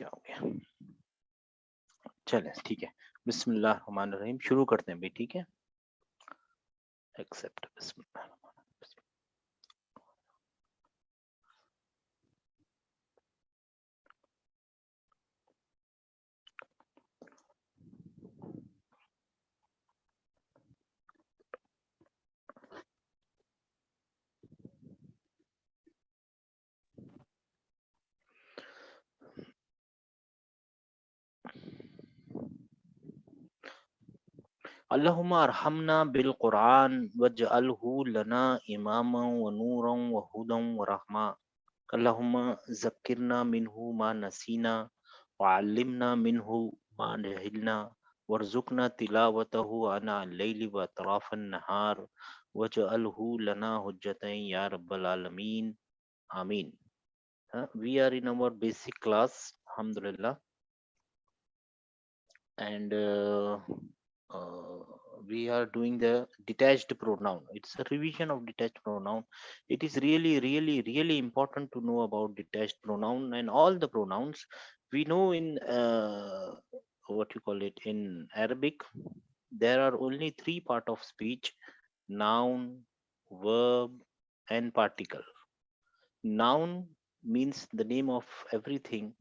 क्या हो गया? चले ठीक है, बिस्मिल्लाह रहमान रहीम, शुरू करते हैं भाई। ठीक है, एक्सेप्ट। बिस्मिल्लाह। अल्लाहुम्मा अरहमना बिल कुरान वजअलहु लना इमामा व नूरन व हुदन व रहमा। अल्लाहुम्मा ज़क्किरना मिन्हु मा नसीना व अल्लिमना मिन्हु मा जहिलना वरज़ुकना तिलावतहु आना अल-लैलि व अतराफन नहार वजअलहु लना हुज्जतन या रब्बल आलमीन, आमीन। We are in our basic class, alhamdulillah, and we are doing the detached pronoun. It's a revision of detached pronoun. It is really important to know about detached pronoun and all the pronouns. We know in what you call it in Arabic, there are only three part of speech: noun, verb, and particle. Noun means the name of everything,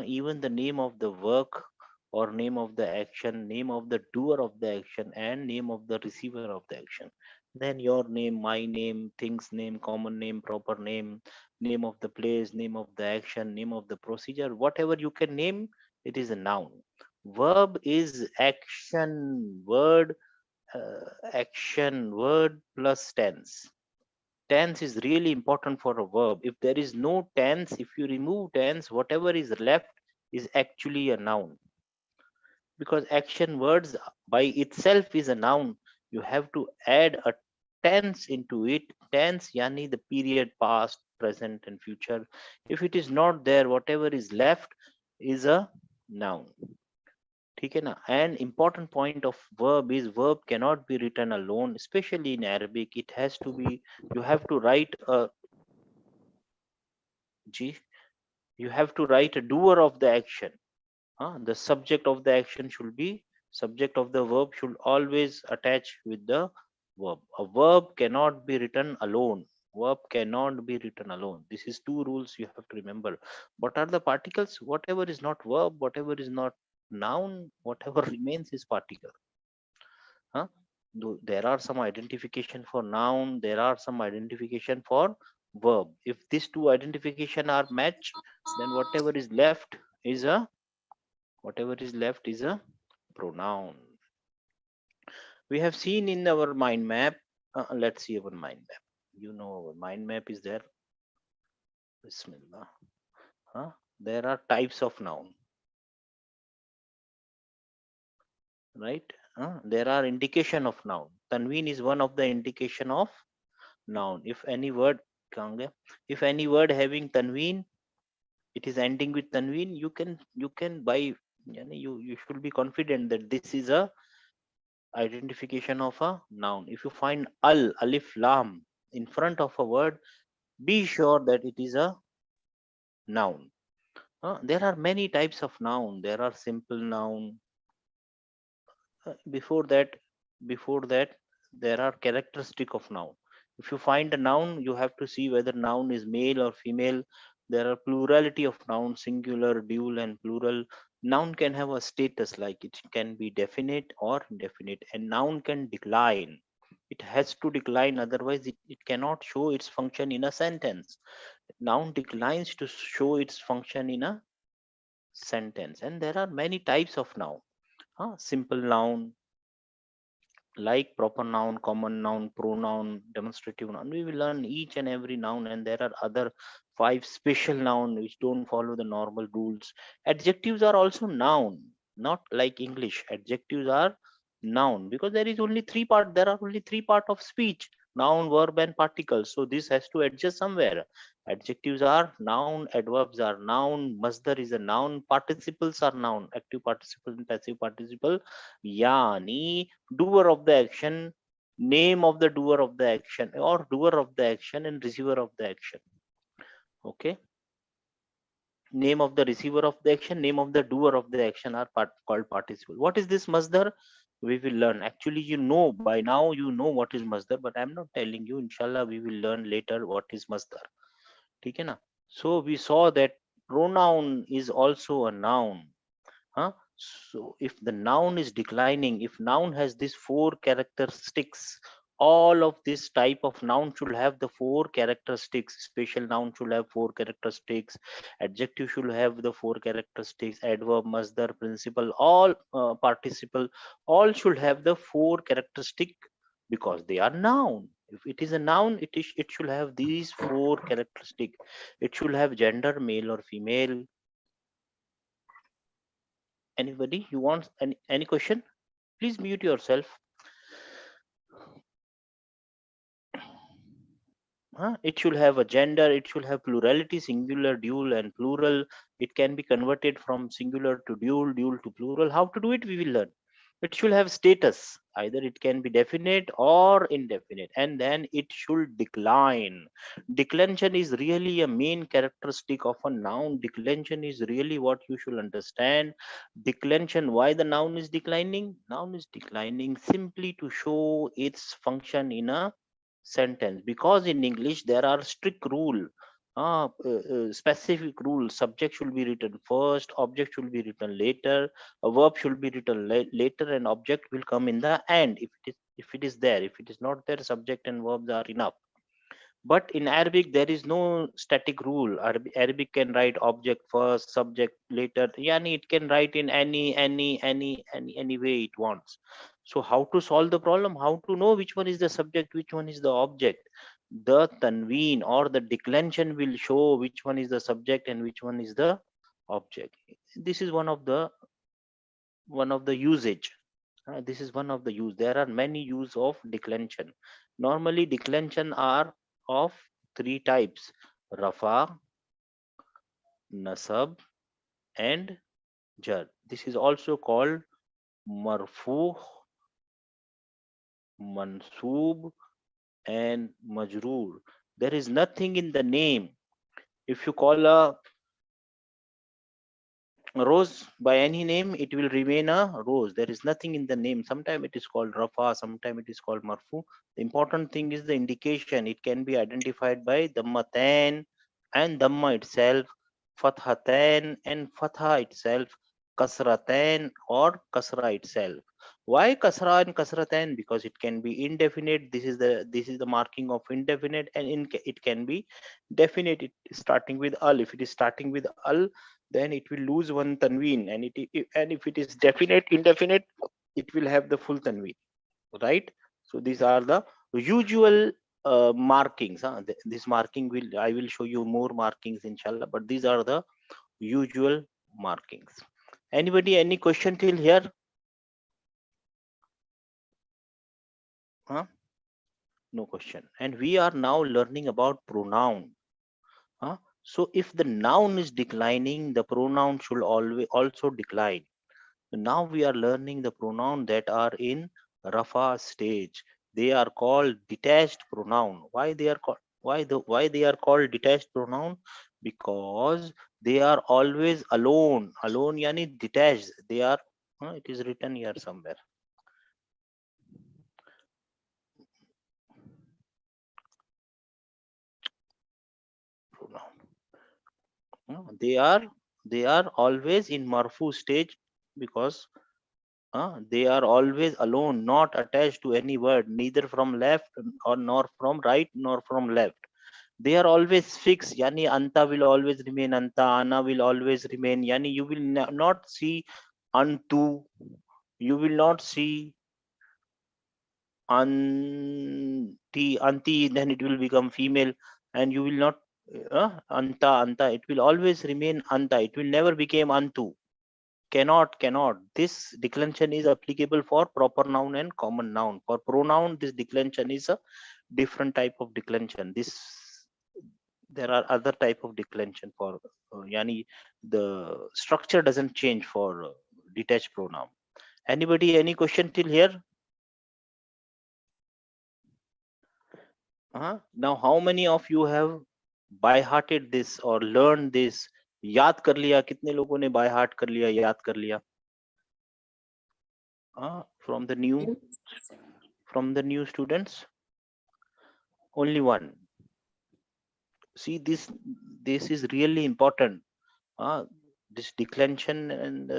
even the name of the work or name of the action, name of the doer of the action, and name of the receiver of the action. Then your name, my name, thing's name, common name, proper name, name of the place, name of the action, name of the procedure, whatever you can name, it is a noun. Verb is action word plus tense. Tense is really important for a verb. If there is no tense, if you remove tense, whatever is left is actually a noun, because action words by itself is a noun. You have to add a tense into it. Tense yani the period past, present, and future. If it is not there, whatever is left is a noun. ठीक है ना? And important point of verb is verb cannot be written alone, especially in Arabic. It has to be, you have to write a G, you have to write a doer of the action. The subject of the action should be, subject of the verb should always attach with the verb. A verb cannot be written alone. Verb cannot be written alone. This is two rules you have to remember. What are the particles? Whatever is not verb, whatever is not noun, whatever remains is particle. Huh? There are some identification for noun, there are some identification for verb. If these two identification are matched, then whatever is left is a pronoun. We have seen in our mind map. Let's see our mind map. You know our mind map is there. Bismillah. There are types of noun, right? There are indication of noun. Tanween is one of the indication of noun. If any word if any word having tanween, it is ending with tanween, you can by you should be confident that this is a identification of a noun. If you find alif, lam in front of a word, be sure that it is a noun. There are many types of noun. There are simple noun. Before that, there are characteristic of noun. If you find a noun, you have to see whether noun is male or female. There are plurality of noun, singular, dual, and plural. Noun can have a status, like it can be definite or indefinite, and noun can decline. It has to decline, otherwise it cannot show its function in a sentence. Noun declines to show its function in a sentence. And there are many types of noun. Simple noun, like proper noun, common noun, pronoun, demonstrative noun. We will learn each and every noun, and there are other five special noun which don't follow the normal rules. Adjectives are also noun, not like English. Adjectives are noun because there are only three part of speech: noun, verb, and particles. So this has to adjust somewhere. Adjectives are noun, adverbs are noun, masdar is a noun, participles are noun, active participle and passive participle. Yani doer of the action, name of the doer of the action, or doer of the action and receiver of the action. Okay. Name of the receiver of the action, name of the doer of the action are called participle. What is this masdar? We will learn. Actually, you know by now, you know what is masdar, but I'm not telling you. Inshallah, we will learn later what is masdar. ठीक है ना? So we saw that pronoun is also a noun. Huh? So if the noun is declining, if noun has these four characteristics, all of this type of noun should have the four characteristics. Special noun should have four characteristics. Adjective should have the four characteristics. Adverb, masdar, principal, all participle, all should have the four characteristic because they are noun. If it is a noun, it should have these four characteristic. It should have gender, male or female. Anybody? You want any question? Please mute yourself. It should have a gender, it should have plurality, singular, dual, and plural. It can be converted from singular to dual, dual to plural. How to do it, we will learn. It should have status. Either it can be definite or indefinite, and then it should decline. Declension is really a main characteristic of a noun. Declension is really what you should understand. Declension, why the noun is declining? Noun is declining simply to show its function in a sentence, because in English there are strict rule, specific rules. Subject should be written first, object should be written later, a verb should be written later, and object will come in the end if it is there. If it is not there, subject and verbs are enough. But in Arabic, there is no static rule. Arabic can write object first, subject later. Yani it can write in any way it wants. So how to solve the problem? How to know which one is the subject, which one is the object? The tanween or the declension will show which one is the subject and which one is the object. This is one of the usage. This is one of the use. There are many use of declension. Normally, declension are of three types: rafa, nasab, and jar. This is also called marfu, mansub, and majroor. There is nothing in the name. If you call a rose by any name, it will remain a rose. There is nothing in the name. Sometimes it is called rafa, sometimes it is called marfu. The important thing is the indication. It can be identified by dammatan and damma itself, fathatan and fatha itself, kasratan or kasra itself. Why kasra and kasratan? Because it can be indefinite. This is the marking of indefinite, and it can be definite. It is starting with al. If it is starting with al, then it will lose one tanween, and and if it is definite indefinite, it will have the full tanween, right? So these are the usual markings. This marking will, I will show you more markings inshallah, but these are the usual markings. Anybody, any question till here? Huh? No question. And we are now learning about pronoun. So if the noun is declining, the pronoun should always also decline. Now we are learning the pronoun that are in Rafa stage. They are called detached pronoun. Why they are called detached pronoun? Because they are always alone. Alone yani detached. They are it is written here somewhere. Pronoun. They are always in Marfu stage because they are always alone, not attached to any word, neither from left or nor from right nor from left. They are always fixed. Yani anta will always remain anta, ana will always remain. Yani you will not see antu, you will not see anti, then it will become female, and you will not anta. It will always remain anta. It will never become antu. Cannot. This declension is applicable for proper noun and common noun. For pronoun, this declension is a different type of declension. This there are other type of declension for yani the structure doesn't change for detached pronoun. Anybody, any question till here? Now how many of you have by hearted this or learned this याद कर लिया, कितने लोगों ने by heart कर लिया, याद कर लिया? From the new students, only one. See, this is really important. This declension and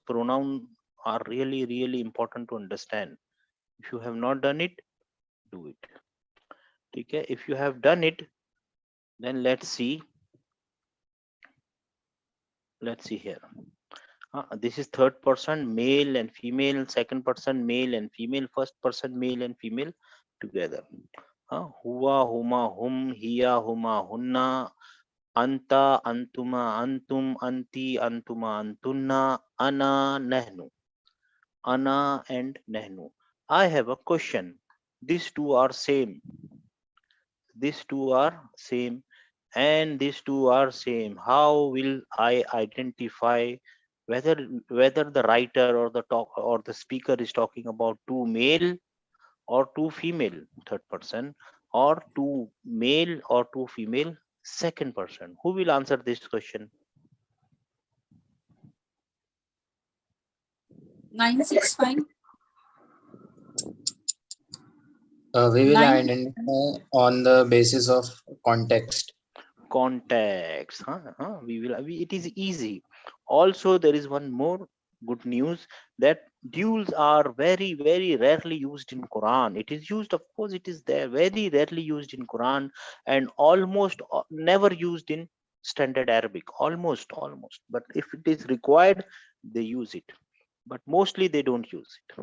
pronoun are really important to understand. If you have not done it, do it. Okay, if you have done it, then let's see here. This is third person male and female, second person male and female, first person male and female together. Huwa, huma, hum, hiya, huma, hunna, anta, antuma, antum, anti, antuma, antunna, ana, nahnu. Ana and nahnu. I have a question. These two are same. These two are same, and these two are same. How will I identify whether the writer or the talk or the speaker is talking about two male or two female third person, or two male or two female second person? Who will answer this question? 965. We will 9. identify on the basis of context. Context. It is easy. Also, there is one more good news, that duals are very rarely used in Quran. It is used, of course, it is there, very rarely used in Quran, and almost never used in standard Arabic. Almost. But if it is required, they use it. But mostly they don't use it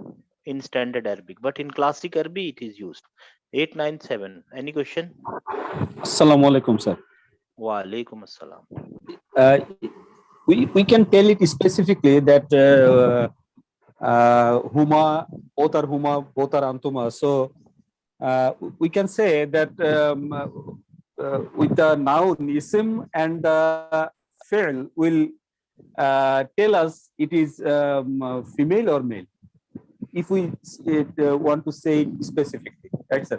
in standard Arabic. But in classic Arabic, it is used. 897. Any question? Assalamu alaikum, sir. Wa alaikum assalam. We can tell it specifically that huma, both are huma, both are antuma. So we can say that with the noun isim and the fi'l will tell us it is female or male, if we want to say it specifically, right, sir?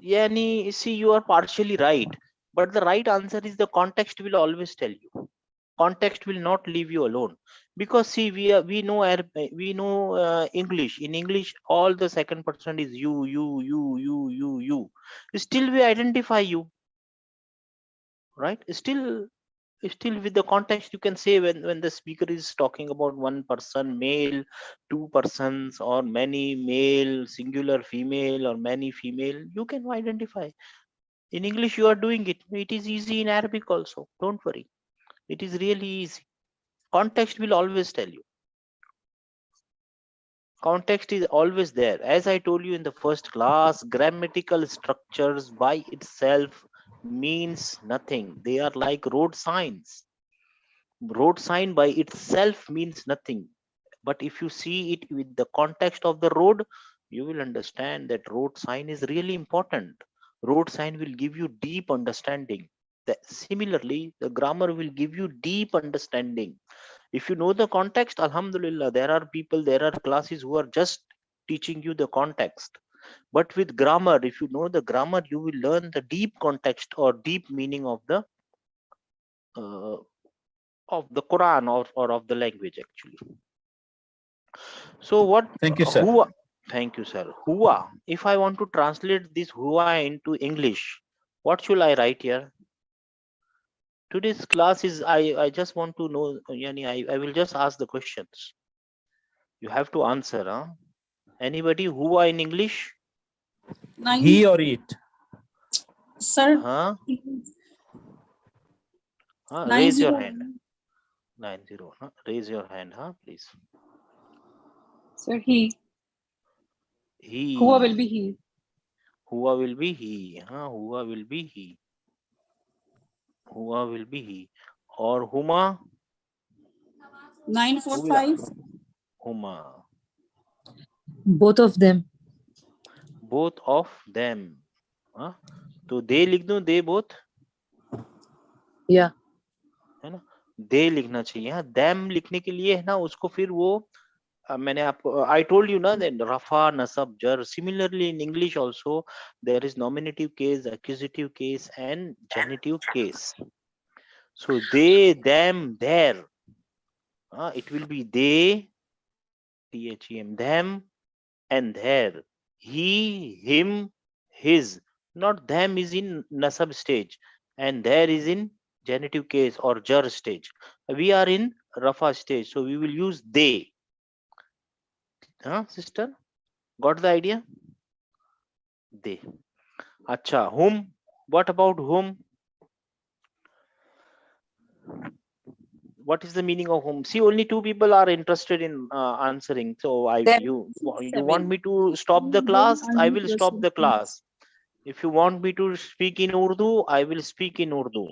Yani, see, you are partially right, but the right answer is the context will always tell you. Context will not leave you alone, because see, we know English. In English, all the second person is you. Still, we identify you, right? Still with the context, you can say when the speaker is talking about one person male, two persons, or many male, singular female, or many female, you can identify. In English you are doing it. It is easy in Arabic also, don't worry. It is really easy. Context will always tell you. Context is always there. As I told you in the first class, grammatical structures by itself means nothing. They are like road signs. Road sign by itself means nothing, but if you see it with the context of the road, you will understand that road sign is really important. Road sign will give you deep understanding. Similarly, the grammar will give you deep understanding. If you know the context, alhamdulillah, there are people, there are classes who are just teaching you the context. But with grammar, if you know the grammar, you will learn the deep context or deep meaning of the Quran, or of the language actually. So what? Thank you, sir. Hua, thank you, sir. Hua. If I want to translate this hua into English, what should I write here? Today's class is, I just want to know, Yani, I will just ask the questions. You have to answer. Anybody? Hua in English? 9. He or it? Sir. Raise your hand. 90. Raise your hand, please. Sir, he. He. Hua will be he. Hua will be he. Hua will be he. Hua will be he. Or huma? 945. Huma. Both of them. Both of them. तो they लिख दूं, they both? Yeah. है ना, they लिखना चाहिए. them लिखने के लिए है ना, उसको फिर वो मैंने आपको, I told you ना, that rafa, nasab, jar. Similarly in English also there is nominative case, accusative case, and genitive case. So they, them, their. It will be they, them, them, and their. He, him, his. Not them is in nasab stage, and there is in genitive case or jar stage. We are in rafa stage, so we will use they. Sister, got the idea? They. Acha, whom? What about whom? What is the meaning of whom? See, only two people are interested in answering. So Them. you want me to stop the Don't class? I unmute will stop yourself, the please. class. If you want me to speak in Urdu, I will speak in Urdu.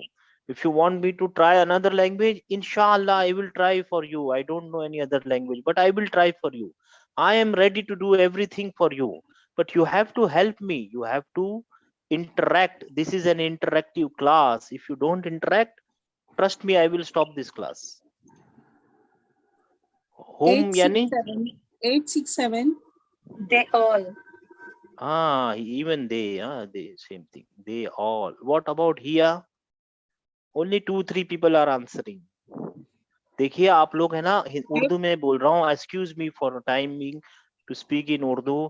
If you want me to try another language, inshallah, I will try for you. I don't know any other language, but I will try for you. I am ready to do everything for you, but you have to help me. You have to interact. This is an interactive class. If you don't interact, trust me, I will stop this class. Whom yani? 867. They all. Even they same thing. They all. What about here? Only 2-3 people are answering. देखिए आप लोग है ना उर्दू में बोल रहा हूँ excuse me for timing to speak in Urdu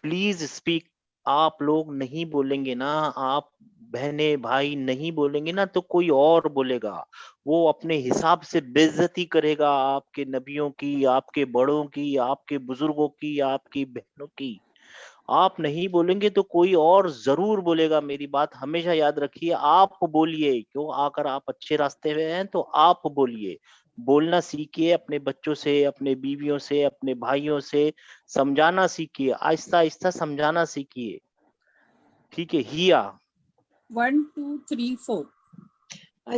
please speak आप लोग नहीं बोलेंगे ना आप बहने भाई नहीं बोलेंगे ना तो कोई और बोलेगा वो अपने हिसाब से बेइज्जती करेगा आपके नबियों की आपके बड़ों की आपके बुजुर्गों की आपकी बहनों की आप नहीं बोलेंगे तो कोई और जरूर बोलेगा मेरी बात हमेशा याद रखिए आप बोलिए क्यों आकर आप अच्छे रास्ते में हैं तो आप बोलिए बोलना सीखिए अपने बच्चों से अपने बीवियों से अपने भाइयों से समझाना सीखिए आहिस्ता आहिस्ता समझाना सीखिए ठीक है हिया 1, 2, 3, 4.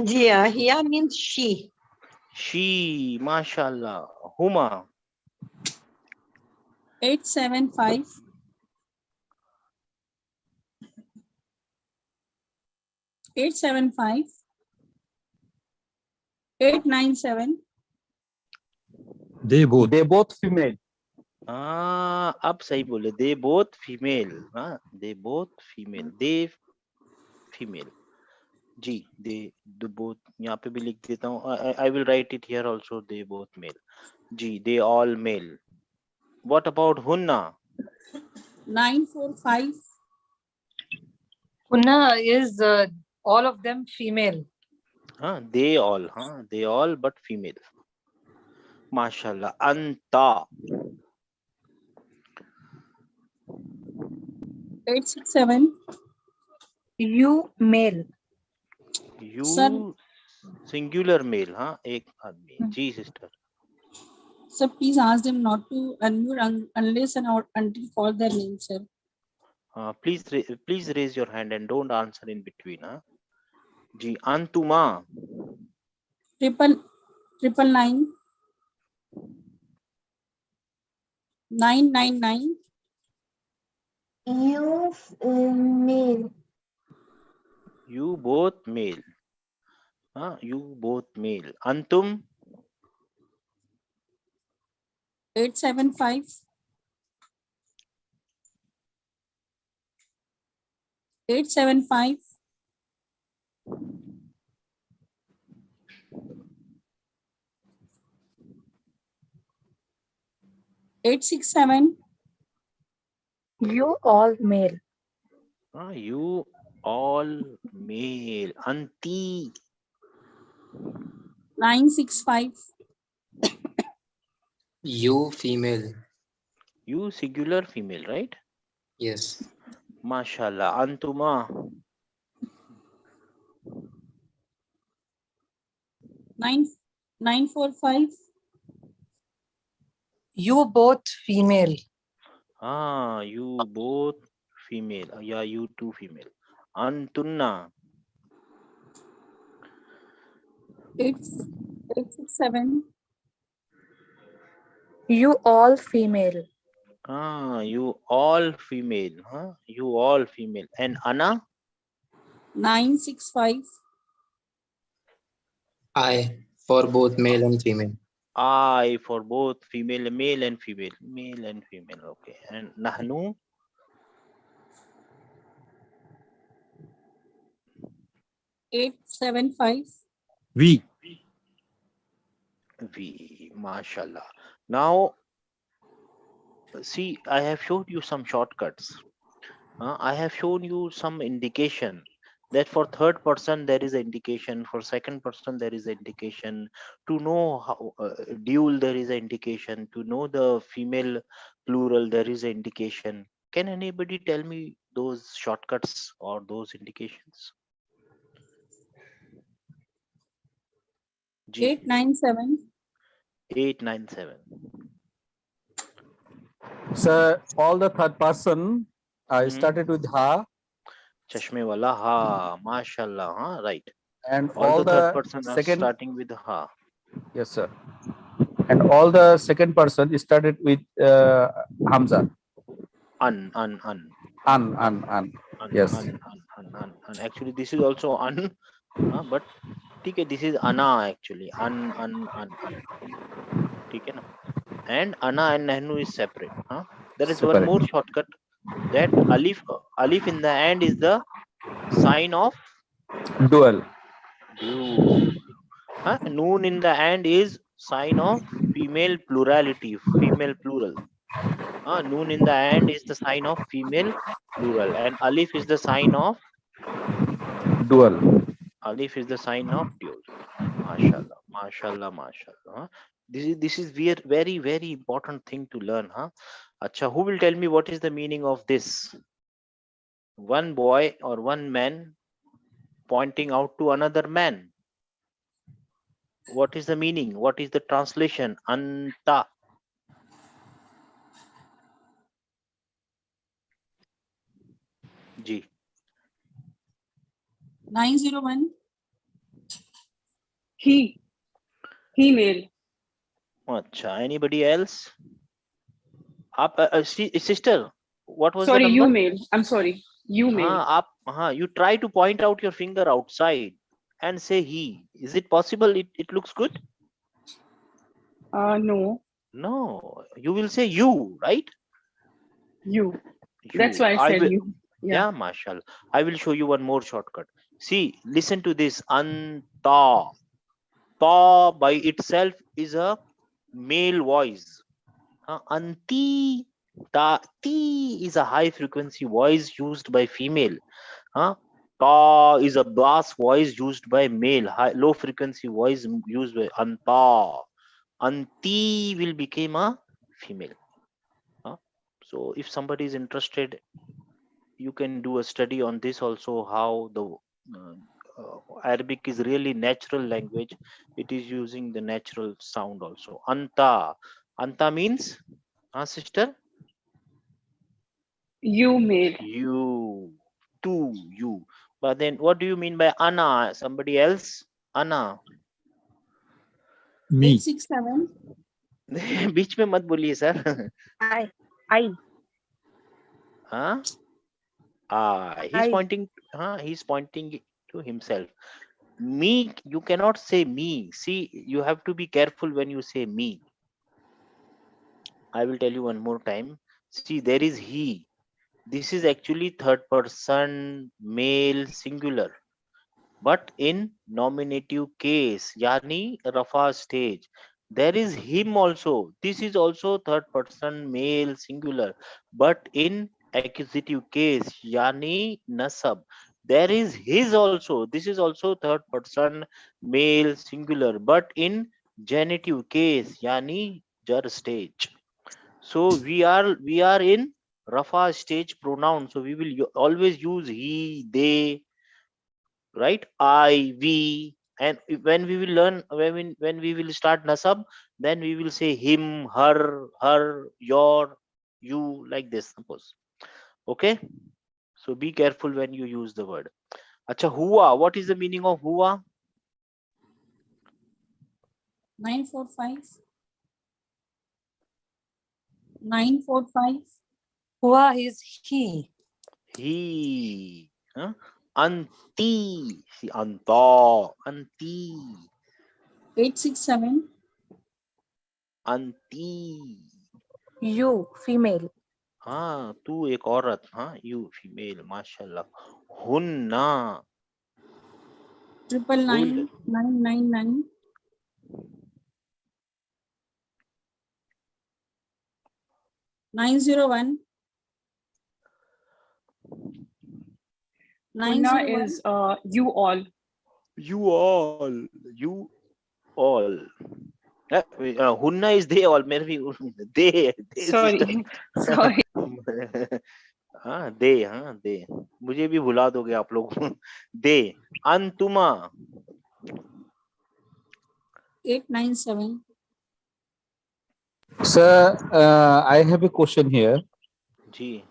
Here means she. शी माशाल्लाह हुमा 875. 875. 897. They both female. अब सही बोले they both female they both female they female जी दे बोथ यहाँ पे भी लिख देता हूँ I will write it here also they both male जी they all male what about हुन्ना 945. Punna is all of them female. They all but female माशाल्लाह अंता 867. You male. You Sir. Singular male एक आदमी जी sister Sir, please ask them not to unmute unless and until call their name, sir. please raise your hand and don't answer in between जी अंतुमा 999. 999. You male. you both male you both male antum 875. 875. 867. You all male. you all male anti 965. You female. you singular female right Yes. mashallah antuma 945. You both female. you both female yeah you two female antunna 867. You all female. you all female you all female and ana 965. I for both male and female. I for both male and female okay and nahnu 875. We. We, mashallah. Now, see, I have showed you some shortcuts. I have shown you some indication that for third person there is an indication, for second person there is an indication, to know how dual there is an indication, to know the female plural there is an indication. Can anybody tell me those shortcuts or those indications? G 897. 897. So all the third person started with ha, Chashme wala ha, mashallah, right. and All all the third the person are second. starting with ha. Yes, sir. And all the second person started with Hamza. An. An. Yes. An. Actually, this is also an, but okay, this is ana actually. An. Okay, na? And ana and nahnu is separate. There is one Separate. more shortcut, that alif in the end is the sign of Dual. dual. Noon in the end is sign of female plurality, female plural. Noon in the end is the sign of female plural, and alif is the sign of Dual. dual. Mashallah, mashallah, mashallah. This is very very important thing to learn. Acha, who will tell me what is the meaning of this? One boy or one man pointing out to another man. What is the meaning? What is the translation? Anta. Ji. 901. He male. Acha, anybody else? Sister, what was Sorry, the you number? male. I'm sorry. You male. You try to point out your finger outside and say he. Is it possible? It looks good? No. No, you will say you, right? You. You. That's why I said will, you. yeah, mashallah. I will show you one more shortcut. See, listen to this. Anta. Ta by itself is a male voice. Anti. Ta. Ti is a high frequency voice used by female. Ta is a bass voice used by male. Low frequency voice used by anta. Anti will become a female. So if somebody is interested, you can do a study on this also, how the Arabic is really natural language. It is using the natural sound also. Anta. Anta means, sister? You male. You. To you. But then what do you mean by ana? Somebody else? Ana. Me. 867. बीच में मत बोलिए sir. I. Huh? He's pointing to himself. Me, you cannot say me. See, you have to be careful when you say me. I will tell you one more time. See, there is he. This is actually third person male singular. But in nominative case, yani Rafa stage, there is him also. This is also third person male singular. But in accusative case, yani nasab, there is his also. This is also third person male singular. But in genitive case, yani jar stage. So we are in Rafa stage pronoun. So we will always use he, they, right? I, we, and when we will learn, when we will start nasab, then we will say him, her, your, you, like this, suppose. Okay, so be careful when you use the word. Acha, hua, what is the meaning of hua? 945. 945. Hua is he. He. Anti. See, anta. Anti. 867. Anti. You female. तू एक औरत. You female. माशाल्लाह. हुन्ना. 999 999 901 Hunna 901 is you all. You all. You all. Hunna is they all. Maybe they sister. Sorry. Sorry. हाँ दे मुझे भी भुला दोगे आप लोग दे अंतुमा 897 Sir, I have a question here. Ji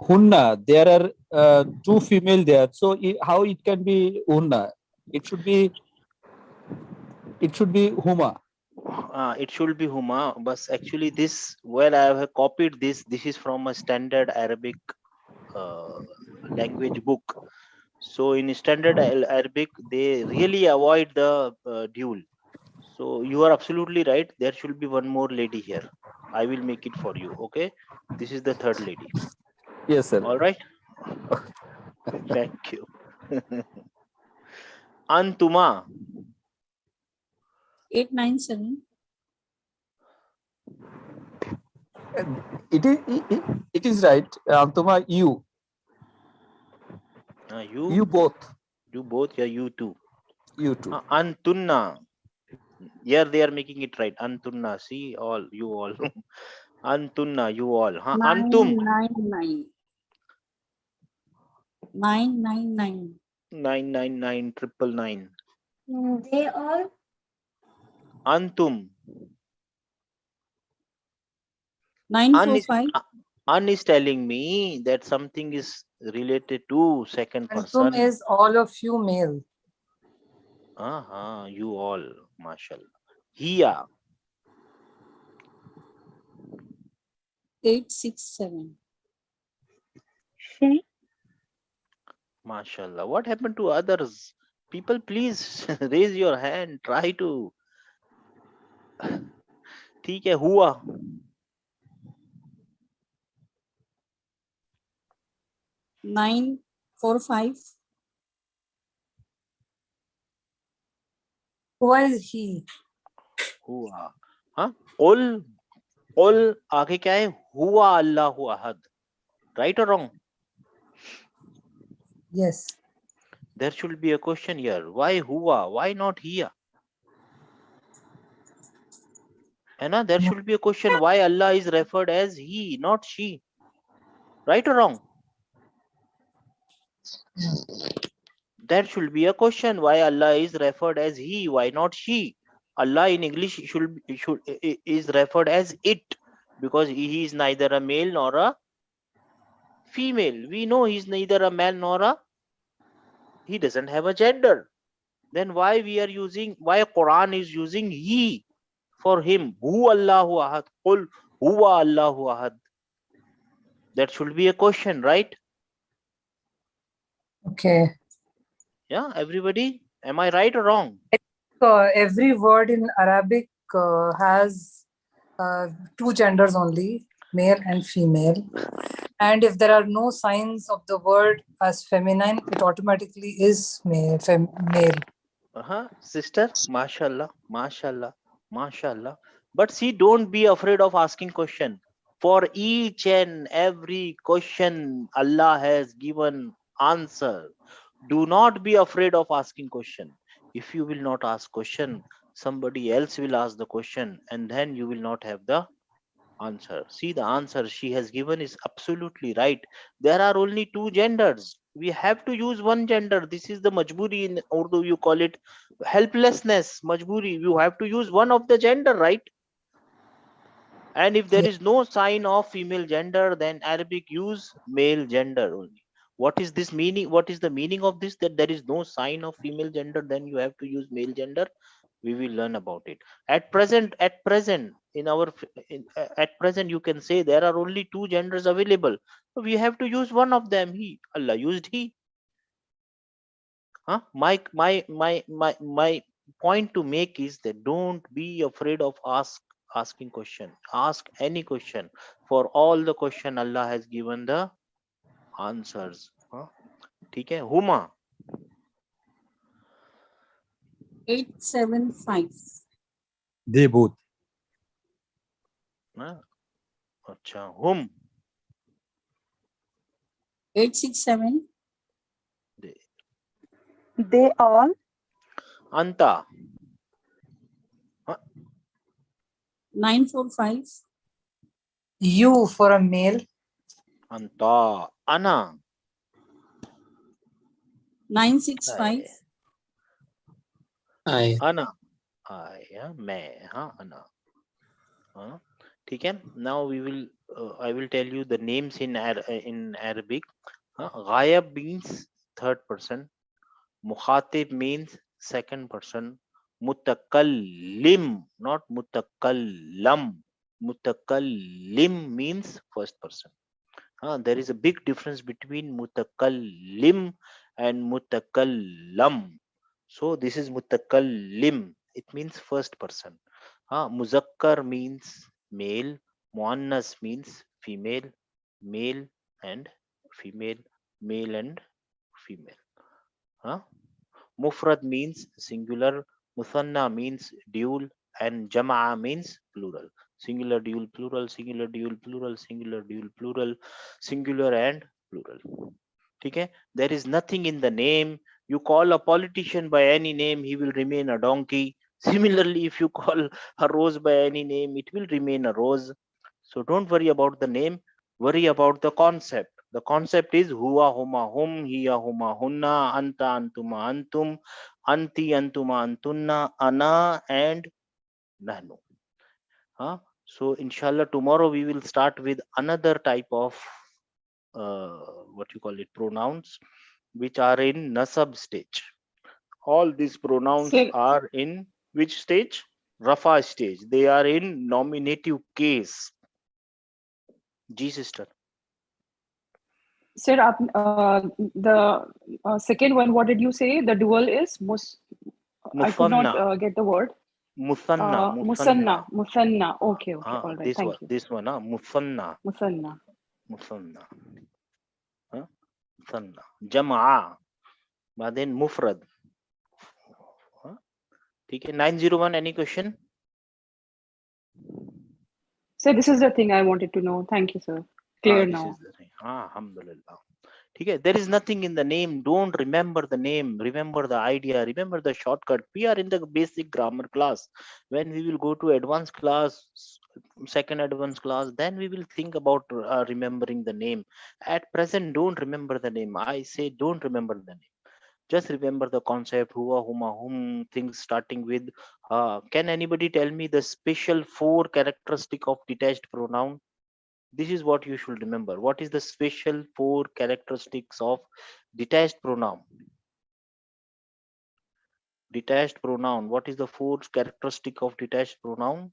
Hunna, there are two female there. So how it can be Hunna? It should be Huma. it should be huma but actually this where I have copied this is from a standard Arabic uh, language book. So in standard Arabic they really avoid the dual. So you are absolutely right, there should be one more lady here. I will make it for you. Okay, this is the third lady. Yes, sir. All right. Thank you. Antuma 897 It is right. Antuma, you both. You both, yeah, you too. You too. Antunna. Yeah, they are making it right. Antunna. See, all, you all. Antunna, you all. Antum. 999 999 999 999. They all. Antum. 945 An is telling me that something is related to second Antum person. is all of you male. You all. Mashallah. Hiya. 867 She. Mashallah. What happened to others? People, please raise your hand. Try to. ठीक है हुआ 945 Who is he? हुआ हाँ उल आगे क्या है हुआ अल्लाहु अहद right or wrong Yes. there should be a question here why हुआ why not here है ना there should be a question why Allah is referred as he not she right or wrong there should be a question why Allah is referred as he why not she Allah in English is referred as it because he is neither a male nor a female. We know he's neither a man nor a he doesn't have a gender. Then why Quran is using he for him? Hu Allahu Ahad. Qul huwa Allahu Ahad. That should be a question, right? Okay. Yeah, everybody. Am I right or wrong? Every word in Arabic has two genders only, male and female. And if there are no signs of the word as feminine, it automatically is male. Sister, mashallah, mashallah, mashallah. But see, don't be afraid of asking question. For each and every question, Allah has given answer. Do not be afraid of asking question. If you will not ask question, somebody else will ask the question, and then you will not have the answer. See, the answer she has given is absolutely right. There are only two genders. We have to use one gender. This is the majburi in Urdu. You call it helplessness, majburi. You have to use one of the gender, right? And if there is no sign of female gender, then Arabic use male gender only. What is this meaning? What is the meaning of this? That there is no sign of female gender, then you have to use male gender. We will learn about it. At present, at present, you can say there are only two genders available. So we have to use one of them. He, Allah used he. My point to make is that don't be afraid of asking question. Ask any question. For all the question, Allah has given the answers. ठीक है? Huma 875. They both. हाँ, अच्छा whom 867. They all. anta 945. You for a male. anta ana 965. I. ana आया मैं हाँ ana हाँ ठीक है. Now we will I will tell you the names in Arabic. Ghayab means third person, mukhatib means second person, mutakallim not mutakallam, mutakallim means first person. There is a big difference between mutakallim and mutakallam. So this is mutakallim, it means first person. Muzakkar means male, muannas means female, male and female, male and female. Mufrad means singular, muthanna means dual, and jama'a means plural. Singular, dual, plural, singular, dual, plural, singular, dual, plural, singular and plural. Okay? There is nothing in the name. You call a politician by any name, he will remain a donkey. Similarly, if you call a rose by any name, it will remain a rose. So don't worry about the name, worry about the concept. The concept is huwa, huma, hum, hiya, huma, hunna, anta, antuma, antum, anti, antuma, antunna, ana, and nahnu. So inshallah tomorrow we will start with another type of what you call it, pronouns, which are in nasab stage. All these pronouns Sir, are in which stage? Rafa stage. They are in nominative case. Ji sister. sir, the second one, what did you say? The dual is I could not Musanna. get the word. Musanna. Musanna. Musanna. Okay, okay. All right. Thank you. This one, Musanna. Musanna. Musanna. Musanna. Jama'a. But then Mufrad. Okay, 901, any question? Sir, this is the thing I wanted to know. Thank you, sir. Clear This now. is the thing. Alhamdulillah. Okay, there is nothing in the name. Don't remember the name. Remember the idea. Remember the shortcut. We are in the basic grammar class. When we will go to advanced class, second advanced class, then we will think about remembering the name. At present, don't remember the name. I say don't remember the name. Just remember the concept, huwa, huma, hum, things starting with. Can anybody tell me the special 4 characteristic of detached pronoun? This is what you should remember. What is the special 4 characteristics of detached pronoun? Detached pronoun. What is the 4 characteristic of detached pronoun?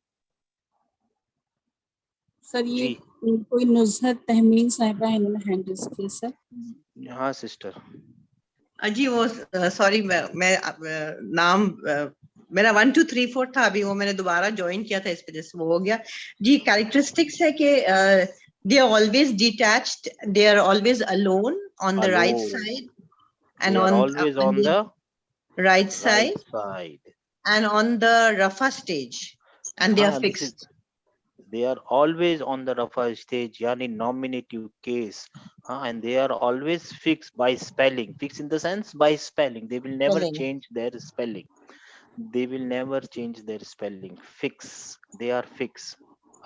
Sir ये जी कोई नुज़हत तहमीन साहिबा है, इन्होंने hand raise किया sir. हाँ sister. जी वो sorry मैं नाम मेरा 1 2 3 4 था, अभी वो मैंने दोबारा ज्वाइन किया था, इस वजह से वो हो गया जी. कैरेक्टरिस्टिक्स है कि they are always detached, they are always alone on the right side, and they are on always on the right side and on the rafa stage, and they are fixed. They are always on the rafa stage, yani nominative case, and they are always fixed by spelling. Fixed in the sense by spelling. They will never change their spelling. They will never change their spelling. Fix. They are fixed.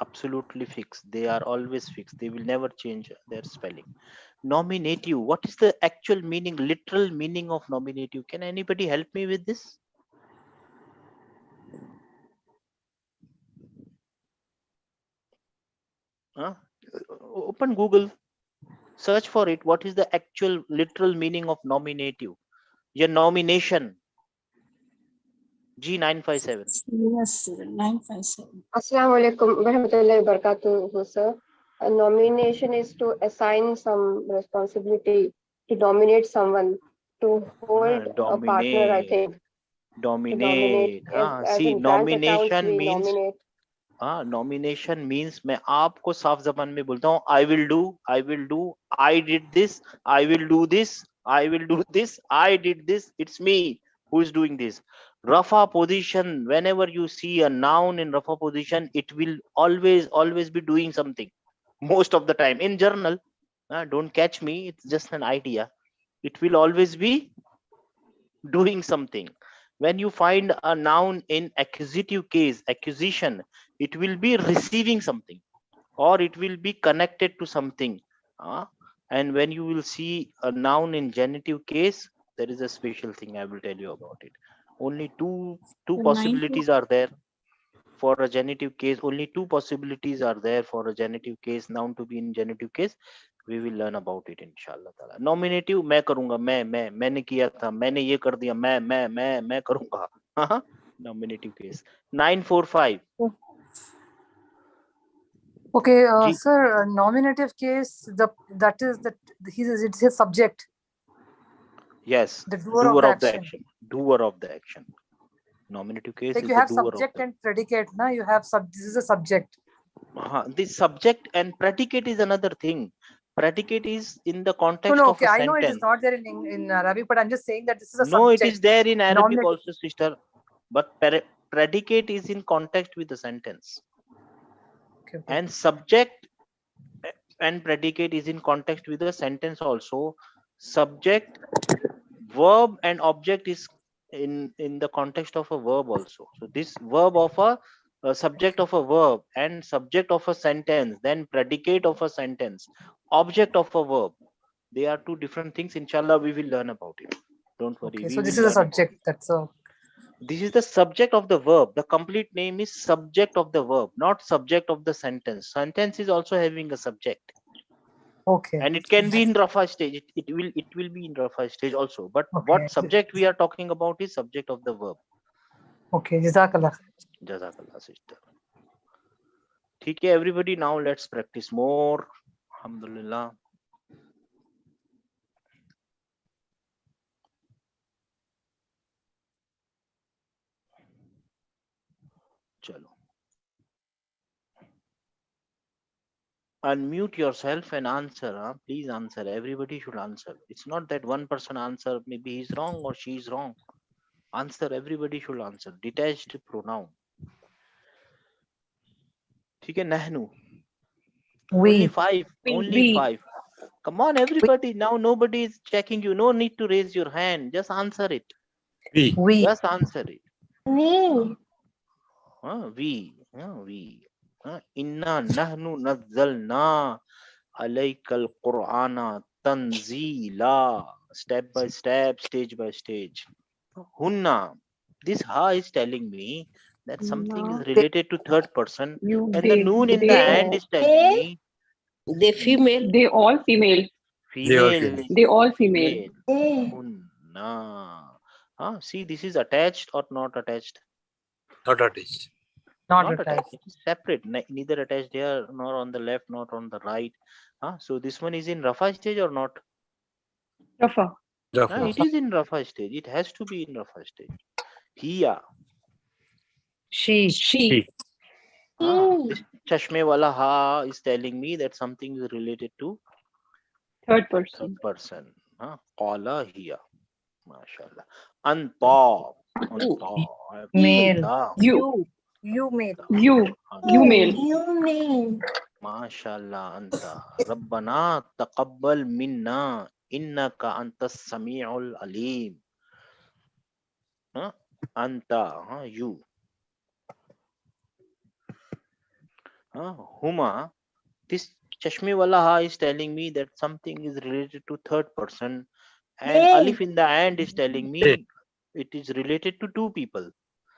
Absolutely fixed. They are always fixed. They will never change their spelling. Nominative. What is the actual meaning, literal meaning of nominative? Can anybody help me with this? Open Google, search for it. What is the actual literal meaning of nominative? Your nomination. G957. Yes, 957. Assalamu alaikum warahmatullahi wabarakatuh, sir. A nomination is to assign some responsibility, to nominate someone, to hold a partner, I think. Dominate. As See, in bank accounts, nomination we means nominate. nomination means मैं आपको साफ जबान में बोलता हूँ, I will do, I did this, I will do this, I will do this, I did this. It's me who is doing this. Rafa position, whenever you see a noun in Rafa position, it will always be doing something. Most of the time in journal, don't catch me, it's just an idea. It will always be doing something. When you find a noun in accusative case, accusation, it will be receiving something or it will be connected to something. uh, and when you will see a noun in genitive case, there is a special thing I will tell you about it. Only two The 9 to possibilities are there for a genitive case. Only two possibilities are there for a genitive case, noun to be in genitive case. We will learn about it inshallah taala. Nominative, मैं करूंगा, मैं मैंने किया था, मैंने ये कर दिया, मैं करूंगा. हाँ, nominative case. 945. Okay, ji. sir, nominative case, it's his subject, Yes, the doer doer of the action. doer of the action. Nominative case Like is you the have doer of subject the. and predicate, na? You have this is a subject. This subject and predicate is another thing. Predicate is in the context No, of okay, a I know it is sentence. not there in Arabic, but I'm just saying that this is a No, it subject. is there in Arabic Nominative. also, sister. But predicate is in context with the sentence. Okay. And subject and predicate is in context with the sentence also. Subject, verb and object is in the context of a verb also. So this verb of a subject of a verb and subject of a sentence, then predicate of a sentence, object of a verb, they are two different things. Inshallah we will learn about it, don't worry. Okay, We so will this is a learn about subject. it. That's a. This is the subject of the verb. The complete name is subject of the verb, not subject of the sentence. Sentence is also having a subject. Okay. And it can be in Rafa stage. It will be in Rafa stage also. But Okay. what subject we are talking about is subject of the verb. Okay. Jazakallah. Jazakallah, sister. Okay, everybody. Now let's practice more. Alhamdulillah. Chalo. Unmute yourself and answer. Please answer. Everybody should answer. It's not that one person answer. Maybe he's wrong or she's wrong. Answer. Everybody should answer. Detached pronoun. Okay, nahnu. Only five. Only five. Come on, everybody. Now nobody is checking you. No need to raise your hand. Just answer it. We. Just answer it. We. We. Inna nahnu nazzalna alaykal Qur'ana tanzila. Step by step, stage by stage. Hunna. This ha is telling me that something is related to third person. And the noon in the end is telling me They female. They all female. female. They all female. Hunna. See, this is attached or not attached? Not attached. Not attached. It is separate. Neither attached here, nor on the left, nor on the right. So this one is in Rafa stage or not? Rafa. It is in Rafa stage. It has to be in Rafa stage. Hiya. She. This Chashme wala ha is telling me that something is related to Third person. Qala hiya. MashaAllah. Anta. Male. You. You male. You male. You mean. MashaAllah. Anta. Rabbana taqabbal minna innaka antas sami'ul alim. Anta. You. Huma. This Chashme wala ha is telling me that something is related to third person, and alif in the end is telling me it is related to two people.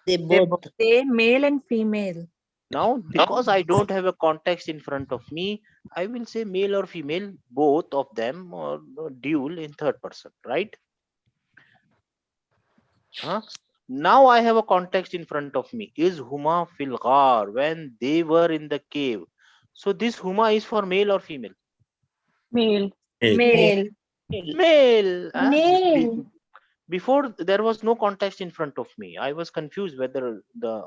They both. They male and female. Now, because I don't have a context in front of me, I will say male or female, both of them, or dual in third person, right? Now I have a context in front of me. Is Huma fil ghar, when they were in the cave. So this Huma is for male or female? Male. Male. Male. Male. Before there was no context in front of me. I was confused whether the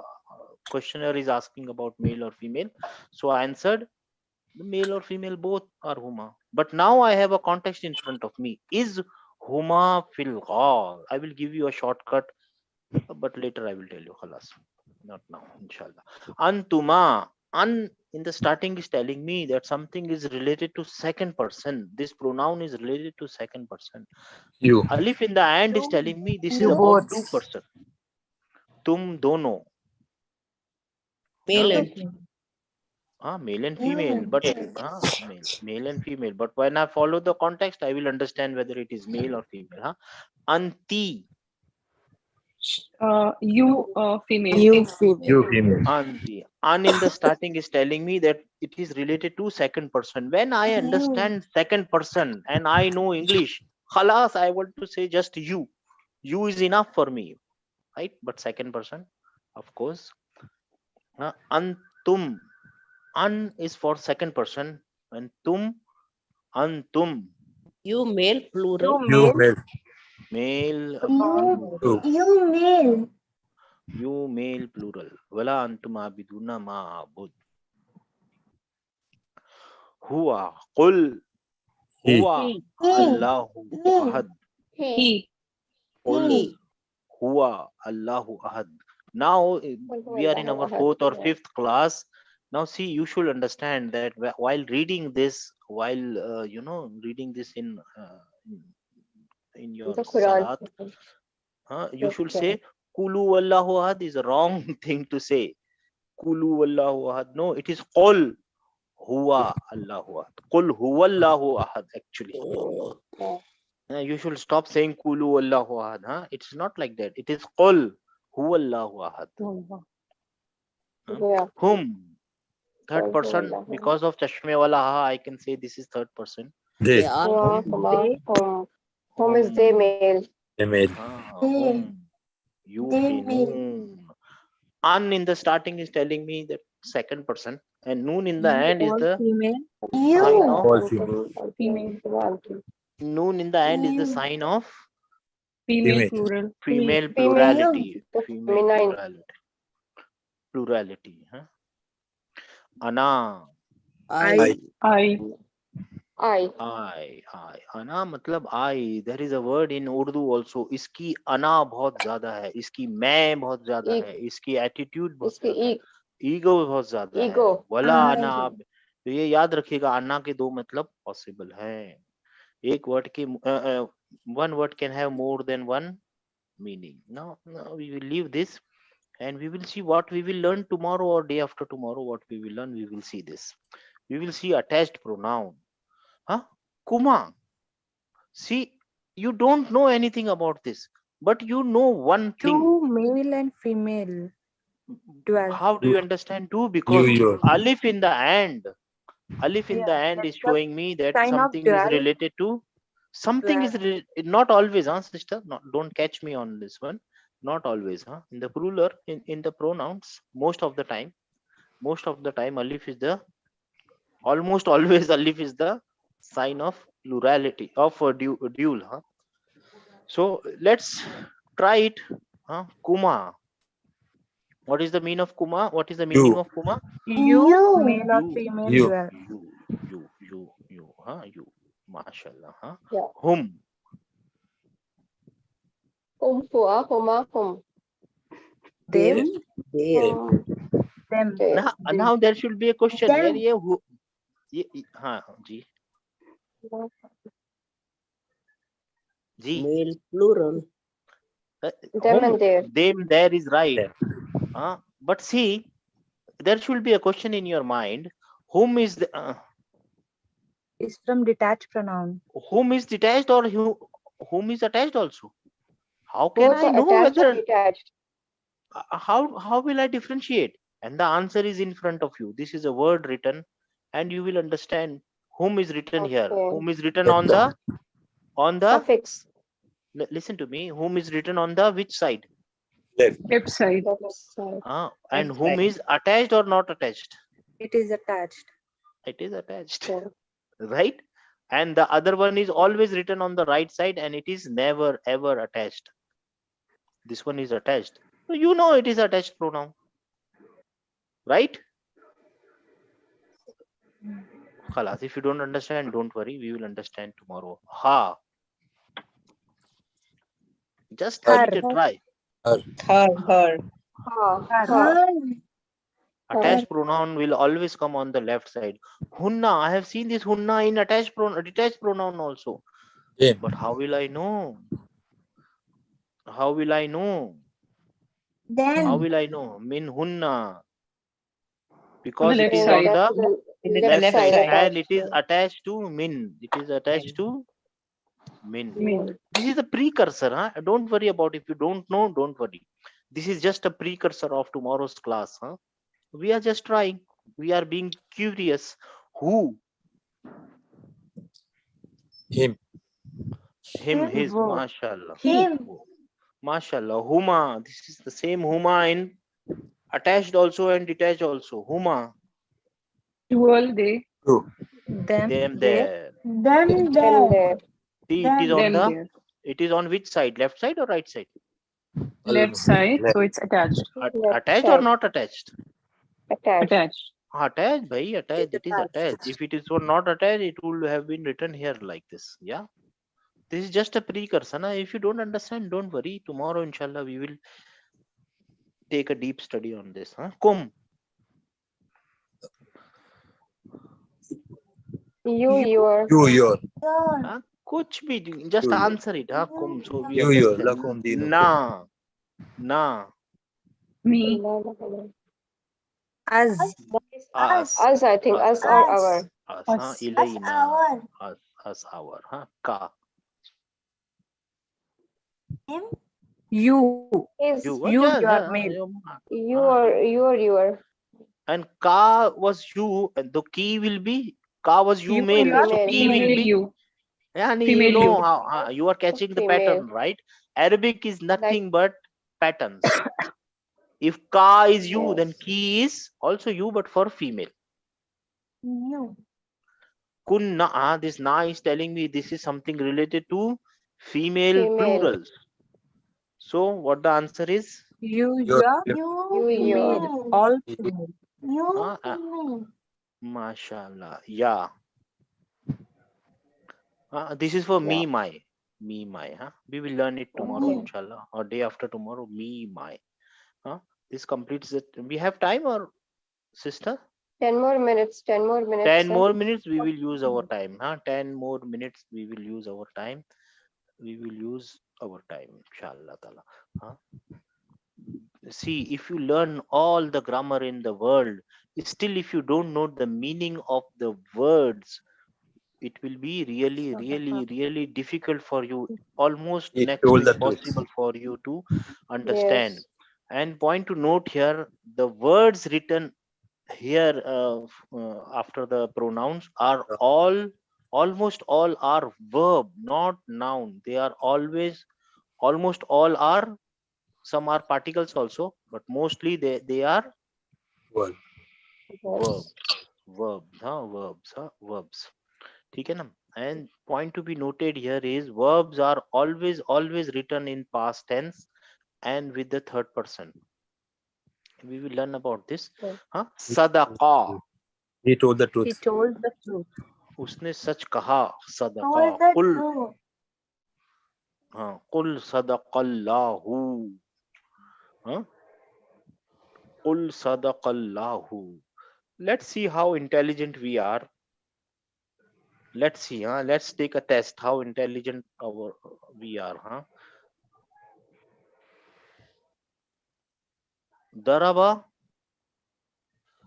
questioner is asking about male or female. So I answered the male or female, both are Huma. But now I have a context in front of me. Is Huma fil ghar? I will give you a shortcut. but later I will tell you. Khalas. Not now, inshallah. Antuma. An in the starting is telling me that something is related to second person. This pronoun is related to second person. You. Alif in the end is telling me this is You about both. two person. Tum dono. Male Huh? and female. Male and female, but male and female. But when I follow the context, I will understand whether it is male or female. Anti. You female. You female. You female. Anti. An in the starting is telling me that it is related to second person. When I understand second person and I know English, khalas, I want to say just you. You is enough for me, right? But second person, of course. Antum. An is for second person, and antum. You male plural. You male. Male You, You. you male. you male plural. Wala antum abiduna ma abud. Huwa qul He. huwa He. Allahu ahad. He. Qul He. huwa Allahu ahad. Now we are in our fourth or fifth class. Now see, you should understand that while reading this, while reading this in your The Quran. salat, you should say Kulu Wallahu Ahad is a wrong thing to say. Kulu Wallahu Ahad. No, it is Qul Huwa Allahu Ahad. Qul Huwa Allahu Ahad actually. You should stop saying Kulu Wallahu Ahad. It's not like that. It is Qul Huwa Allahu Ahad. Yeah. Whom? Third Qul person. huwallahu ahad. Because of Chashme Wala Ha, I can say this is third person. They. They are Huwa, huma, hum. Hum is they male. They male. Hum. Yuqinun. An in the starting is telling me that second person, and noon in the end is the Female. sign of All female. Female. noon in the end is the sign of Female Female. plural. female Female. plurality. The Female feminine. plurality. Ana. I. I. I. Ana matlab I. There is a word in Urdu also. इसकी ana बहुत ज्यादा है, इसकी मैं बहुत ज्यादा है, इसकी attitude बहुत इसकी ज्यादा है, ego बहुत ज्यादा है. ego. वला ana आप तो ये याद रखिएगा, ana के दो मतलब possible है. एक word के one word can have more than one meaning. Now we will leave this and we will see what we will learn tomorrow or day after tomorrow. What we will learn, we will see this. We will see attached pronoun. Kuma. See, you don't know anything about this, but you know one thing. Two male and female. 12. How do you understand two? Because You. alif in the end, alif in the Yeah, end is that's the showing me that sign of something is 12. related to something is not always, sister. Don't catch me on this one. Not always, in the plural, in the pronouns, most of the time, alif is the almost always alif is the sign of plurality of a dual. So let's try it. Kuma. What is the meaning of Kuma? What is the meaning of Kuma? You, male or You. female. You. 12. You. Mashallah. Yeah. Hum. Huwa, huma, hum. Them. Hum. Them. They. Now there should be a question. Them. Ji. male plural. Them and their. Them there is right. But see, there should be a question in your mind. Whom is the Is from detached pronoun. whom is detached or whom is attached also? How can Both I are know attached whether or detached. how will I differentiate? And the answer is in front of you. This is a word written, and you will understand whom is written here. Okay. Whom is written on the Suffix. listen to me. Whom is written on the which side? Left side. Left side. And Left whom side. is attached or not attached? It is attached. It is attached, Yeah. right? And the other one is always written on the right side, and it is never ever attached. This one is attached. So you know it is attached pronoun, right? Khalas. If you don't understand, don't worry. We will understand tomorrow. Ha. Just give it a try. her. Attached pronoun will always come on the left side. Hunna, I have seen this hunna in detached pronoun also. Him. But how will I know? How will I know? How will I know? Min hunna. Because it left is side. on the left Left side side. and it is attached to min. It is attached to min. Min. This is a precursor. Huh? Don't worry about if you don't know, don't worry. This is just a precursor of tomorrow's class. Huh? We are just trying. We are being curious. Who? Him. Him, his. Mashallah. Mashallah. Huma. This is the same huma in attached also and detached also. Huma. Dual, they. True. Them there. Them there. See, it is on Them, the. there. It is on which side? Left side or right side? Left side, Left. so it's attached. Left Attached or side. not attached? Attached. Attached. Attached, bhai, attached. It is attached. If it is not attached, it would have been written here like this. Yeah. This is just a precursor. Na? If you don't understand, don't worry. Tomorrow, inshallah, we will take a deep study on this. Huh? Kum. Your. You, your. Huh? Kuch bhi, just You, your. answer it. Huh? Kum. So we You, your. understand. Lakum dinukum. Na. Na. Me. Us. Us. Us, I think. Us or our. Us. Huh? Us. Ilayna. Us. Our. Huh? Ka. You. Is You. You, Yeah, you are yeah, male. your. And ka was you, and the key will be ka was you You, male. you are So key Female will be. you. And you Female know you. how you are catching the Female. pattern, right? Arabic is nothing but patterns. If ka is you, then Yes. ki is also you, but for female. you. Kunna, this na is telling me this is something related to female Female. plurals. So what the answer is? You, Your. you, Your. female. All female. Mashallah. Yeah. This is for me, Yeah. my. Me, my. Huh? We will learn it tomorrow, Okay. inshallah, or day after tomorrow. Me, my. Huh? This completes it. We have time, or sister? 10 more minutes. 10 more minutes. 10 sir. more minutes. We will use our time. Huh? 10 more minutes. We will use our time. We will use our time, inshallah. Ta'ala. Huh? See, if you learn all the grammar in the world, still, if you don't know the meaning of the words, it will be really difficult for you, almost He next told to the truth. impossible for you to understand. Yes. And point to note here, the words written here after the pronouns are almost all are verb, not noun. They are almost all are, some are particles also, but mostly they are Well, verbs. Verbs. ठीक है ना? And point to be noted here is verbs are always written in past tense and with the third person. We will learn about this. Okay. Huh? Sadaqa. he told the He truth. told the truth. उसने सच कहा. सदका. कुल. हाँ. कुल सदक़ल्लाहु. हाँ. कुल सदक़ल्लाहु. Let's see how intelligent we are. Let's see. Let's take a test how intelligent we are. Daraba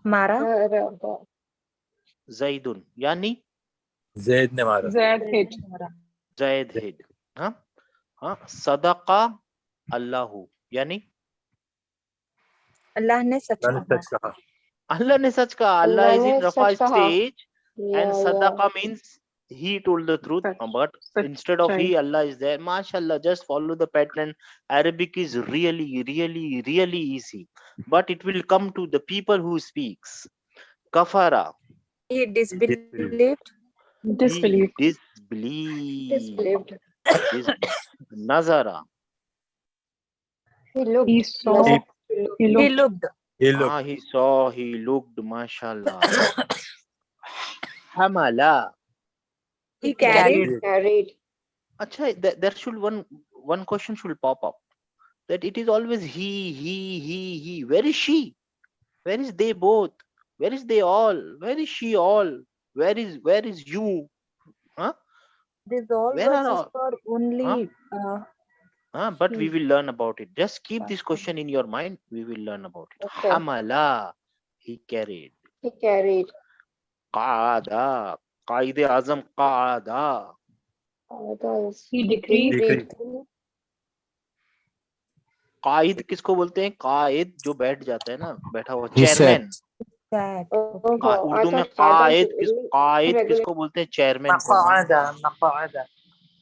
Mara. Zaidun. Yani Zaid ne mara. Zed hit. Zaid hid. Sadaqa Allahu. Yani Allah ने सच मैंने कहा. सच कहा. Allah ne sach kaha. Allah is in ने Rafa सच कहा. stage, Yeah, and Sadaqa means he told the truth. Such. But instead of he, Allah is there. MashaAllah, just follow the pattern. Arabic is really easy. But it will come to the people who speaks. Kafara. He disbelieved. Disbelief. He disbelieved. Disbelieved. Nazara. He looked. He saw. He- He He looked. looked. He looked. He saw, he looked, mashallah. Hamala. He carried. Carried. Acha, there should one question should pop up. that it is always he. Where is she? Where is they both? Where is they all? Where is she all? Where is you? Huh? These all Where are verses all? for Huh? only But we he. will learn about it. Just keep this question in your mind. We will learn about it. Okay. Hamala, he carried. He carried. Qaada, Qaide Azam Qaada. Others. He decreed. Decree. कायद किसको बोलते हैं? कायद जो बैठ जाता है ना, बैठा हुआ, He said. Chairman. That. Oh, I Urdu में thought Qaida कायद regular. किसको बोलते हैं? चेयरमैन को। Maqaada.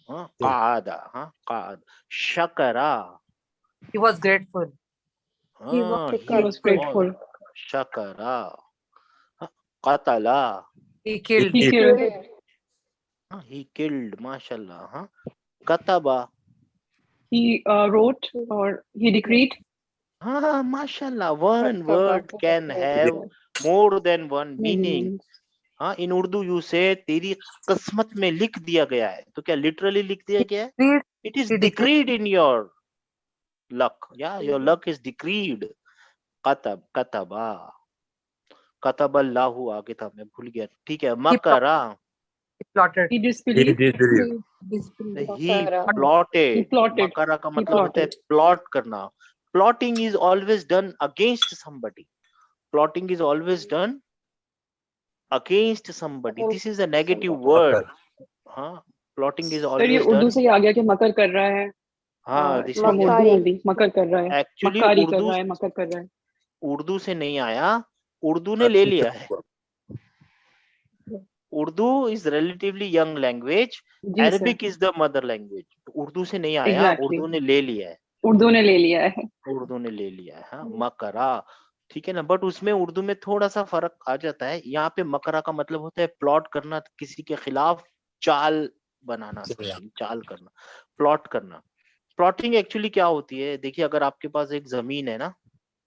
हाँ, कादा, हाँ, काद। शकरा, He was grateful. He was हाँ, He was grateful. शकरा, हाँ, कतला, He killed. He He killed. Killed. हाँ, he killed, माशाल्लाह, हाँ, कतबा, He wrote or he decreed. हाँ, माशाल्लाह, one Kataba. word can have more than one meaning. meanings. हाँ, in Urdu you say तेरी किस्मत में लिख दिया गया है, तो क्या literally लिख दिया गया है? Decreed. It is He decreed. decreed in your luck. Yeah, your luck is decreed. कतबा, कतबल्लाहु आगे था, मैं भूल गया। ठीक है, मकरा, He plotted. He He disbelieved. disbelieved. he Makara. plotted। He plotted. मकरा का He मतलब होता है plotted. प्लॉट करना। Plotting is always done against somebody. Plotting is always done against somebody. This is a negative word. हाँ, plotting is sir ये always Urdu done। से ही आ गया कि मकर कर रहा है. हाँ, this is From Makari. Urdu only. मकर कर रहा है. actually मक्कारी कर उर्दू, रहा है. मकर कर रहा है. उर्दू से नहीं आया, उर्दू ने ले लिया है। Urdu is relatively young language. जी sir. Arabic is the mother language. तो उर्दू से नहीं आया, Exactly. उर्दू ने ले लिया है। उर्दू ने ले लिया है. उर्दू ने ले लिया है। हाँ, मकरा, ठीक है ना। बट उसमें उर्दू में थोड़ा सा फर्क आ जाता है। यहाँ पे मकरा का मतलब होता है प्लॉट करना, किसी के खिलाफ चाल बनाना, चाल करना, प्लॉट करना। प्लॉटिंग एक्चुअली क्या होती है? देखिए, अगर आपके पास एक जमीन है ना,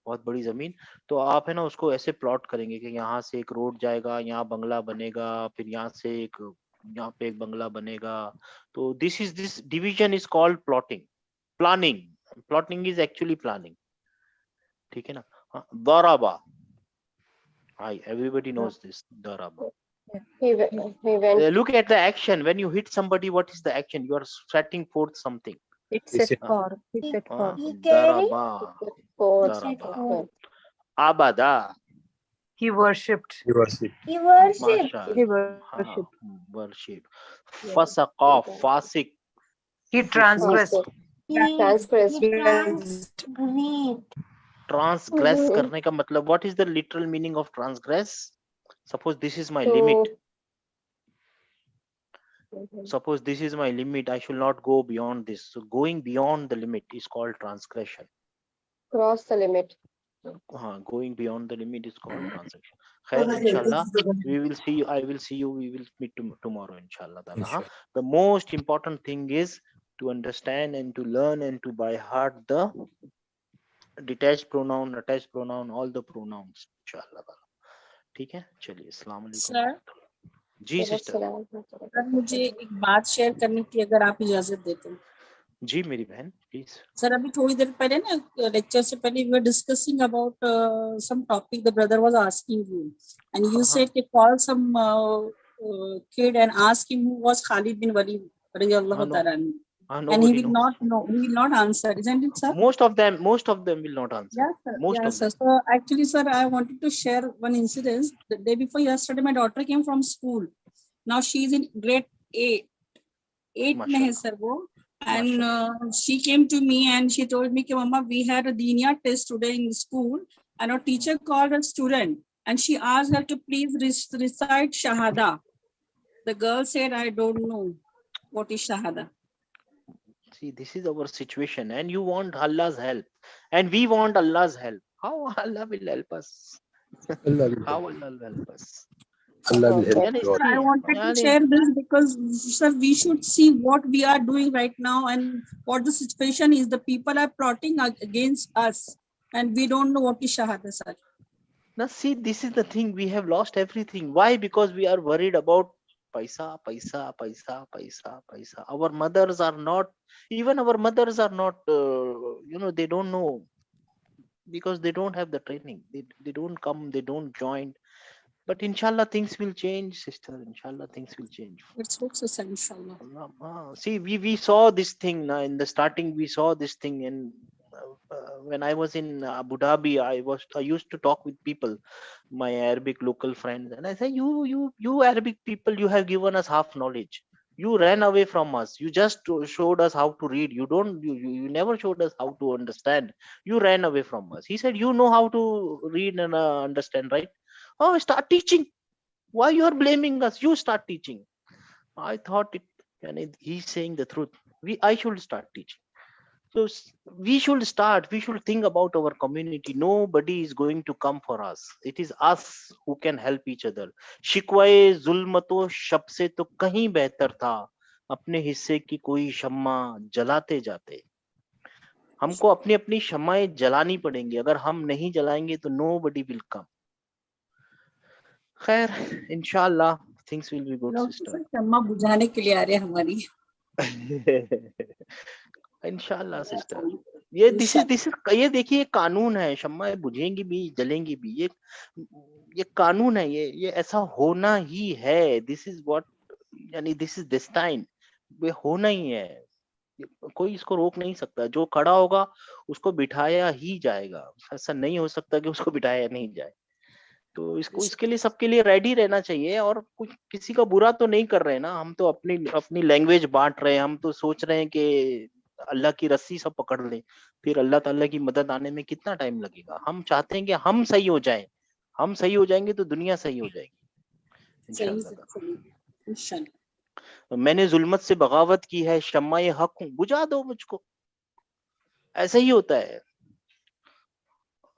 बहुत बड़ी जमीन, तो आप है ना उसको ऐसे प्लॉट करेंगे कि यहाँ से एक रोड जाएगा, यहाँ बंगला बनेगा, फिर यहाँ से एक, यहाँ पे एक बंगला बनेगा। तो this division is called plotting, planning. Plotting is actually planning, ठीक है ना। हाँ, दराबा, हाय, एवरीबॉडी नोज दिस, दराबा। He went. Look at the action. When you hit somebody, what is the action? You are setting forth something. It He set said, for. He set for. Daraba, Forth. daraba. Abada, He worshipped. he was sick. mashallah. He worshipped. Worship. Fasaqa, fasik. He transgressed. Transgressed. Transgress करने का मतलब, what is the literal meaning of transgress? Suppose this is my limit. Suppose this is my limit, I should not go beyond this. So going beyond the limit is called transgression. Cross the limit. Going beyond the limit is called transgression. Khair, inshallah, we will see you. I will see you. We will meet tomorrow, inshallah. Inshallah. The most important thing is to understand and to learn and to by heart the detached pronoun, attached pronoun, all the pronouns, inshallah. ठीक है, चलिए, अस्सलाम वालेकुम। Sir, जी sister. Sir मुझे एक बात share करनी थी, अगर आप इजाजत देते हैं। जी मेरी बहन, प्लीज। सर, अभी थोड़ी देर पहले ना, लेक्चर से पहले, we were discussing about some topic the brother was asking you, and you said कि call some kid and ask him who was Khalid bin Walid radiyallahu ta'ala anhu. And he will not know, he will not answer, isn't it, sir? Most of them will not answer. Yeah, sir. Most yeah, of sir. them. So actually, sir, I wanted to share one incident. The day before yesterday, my daughter came from school. Now she is in grade 8. 8 mein hai, sir, wo. And she came to me and she told me, Mama, we had a Dinia test today in school, and our teacher called a student and she asked her to please recite Shahada. The girl said, I don't know what is Shahada. See, this is our situation, and you want Allah's help, and we want Allah's help. How Allah will help us? Allah will How help. Allah will help us? Allah will help you all. I wanted to share this because, sir, we should see what we are doing right now and what the situation is. The people are plotting against us, and we don't know what is Shahada, sir. Now, see, this is the thing. We have lost everything. Why? Because we are worried about paisa, paisa, paisa, paisa, paisa. Our mothers are not, even our mothers are not, they don't know, because they don't have the training. They don't come, they don't join. But inshallah, things will change, sister. Inshallah, things will change. Let's hope so, sir, inshallah. See, we saw this thing in the starting. We saw this thing, and when I was in Abu Dhabi, I used to talk with people, my Arabic local friends, and I say, you Arabic people, you have given us half knowledge. You ran away from us. You just showed us how to read. You never showed us how to understand. You ran away from us. He said, you know how to read and understand, right? Oh, start teaching. Why you are blaming us? You start teaching. I thought it, and he's saying the truth. I should start teaching. So we should start. We should think about our community. Nobody is going to come for us. It is us who can help each other. शिकवाए जुल्म तो शब से तो कहीं बेहतर था. अपने हिस्से की कोई शम्मा जलाते जाते. हमको अपनी अपनी शम्माएं जलानी पड़ेंगी. अगर हम नहीं जलाएंगे तो nobody will come. खैर, इंशाल्लाह things will be good, sister. शम्मा बुझाने के लिए आ रहे हैं हमारी. इंशाल्लाह सिस्टर. ये दिस इज ये देखिए, कानून है. शम्माएं बुझेंगी भी, जलेंगी भी. ये कानून है. ये ऐसा होना ही है. दिस इज व्हाट, यानी दिस इज डेस्टाइन. ये होना ही है. कोई इसको रोक नहीं सकता. जो खड़ा होगा उसको बिठाया ही जाएगा. ऐसा नहीं हो सकता कि उसको बिठाया नहीं जाए. तो इसके लिए सबके लिए रेडी रहना चाहिए. और कुछ किसी का बुरा तो नहीं कर रहे हैं ना. हम तो अपनी लैंग्वेज बांट रहे हैं. हम तो सोच रहे हैं कि अल्लाह की रस्सी सब पकड़ ले. फिर अल्लाह ताला की मदद आने में कितना टाइम लगेगा. हम चाहते हैं कि हम सही हो जाएं. हम सही हो जाएंगे तो दुनिया सही हो जाएगी इंशाल्लाह. मैंने जुल्मत से बगावत की है. शम्मा-ए हक हूं, बुझा दो मुझको. ऐसा ही होता है.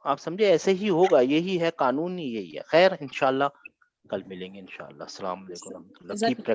आप समझे, ऐसे ही होगा. यही है कानून ही, यही है. खैर, इंशाल्लाह कल मिलेंगे इंशाल्लाह. अस्सलाम वालेकुम. कीप